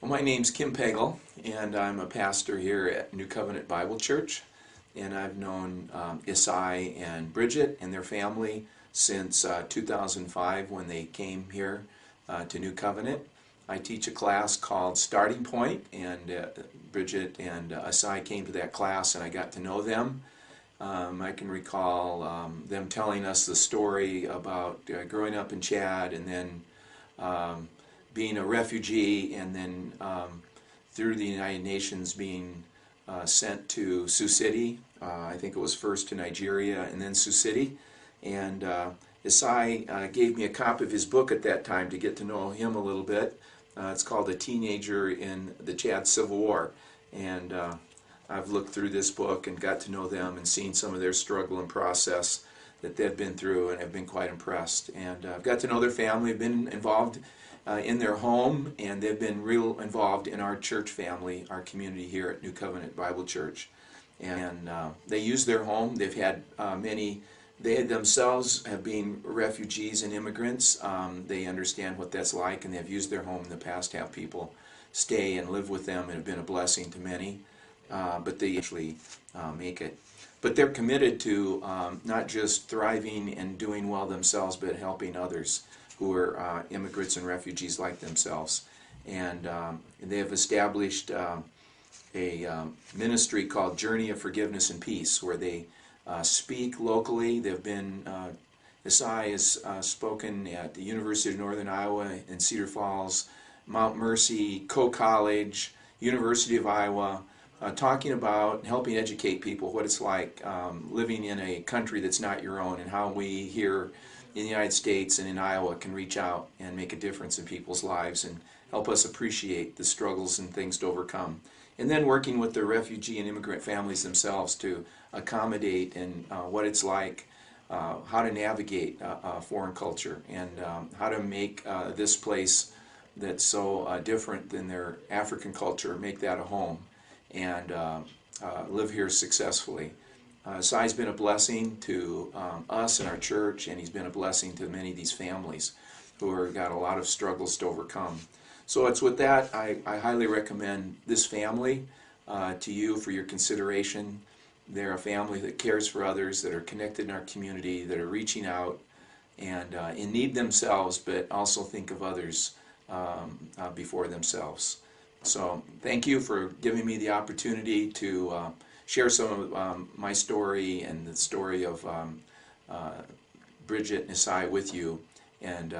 My name's Kim Pagel, and I'm a pastor here at New Covenant Bible Church. And I've known Esaie and Bridget and their family since 2005 when they came here to New Covenant. I teach a class called Starting Point, and Bridget and Esaie came to that class, and I got to know them. I can recall them telling us the story about growing up in Chad and then being a refugee, and then through the United Nations being sent to Sioux City. I think it was first to Nigeria and then Sioux City. And Esaie gave me a copy of his book at that time to get to know him a little bit. It's called A Teenager in the Chad Civil War. And I've looked through this book and got to know them and seen some of their struggle and process that they've been through, and I've been quite impressed. And I've got to know their family, I've been involved in their home, and they've been real involved in our church family, our community here at New Covenant Bible Church. And they use their home. They've had they themselves have been refugees and immigrants. They understand what that's like, and they've used their home in the past to have people stay and live with them, and have been a blessing to many. But they actually make it. But they're committed to not just thriving and doing well themselves, but helping others who are immigrants and refugees like themselves. And they have established a ministry called Journey of Forgiveness and Peace, where they speak locally. They've been, Esaie has spoken at the University of Northern Iowa in Cedar Falls, Mount Mercy, Coe College, University of Iowa, talking about helping educate people what it's like living in a country that's not your own, and how we here in the United States and in Iowa can reach out and make a difference in people's lives and help us appreciate the struggles and things to overcome. And then working with the refugee and immigrant families themselves to accommodate and what it's like, how to navigate a foreign culture, and how to make this place that's so different than their African culture, make that a home, and live here successfully. Esaie's been a blessing to us and our church, and he's been a blessing to many of these families who have got a lot of struggles to overcome. So it's with that, I highly recommend this family to you for your consideration. They're a family that cares for others, that are connected in our community, that are reaching out and in need themselves, but also think of others before themselves. So thank you for giving me the opportunity to share some of my story and the story of Bridget and Esaie with you. And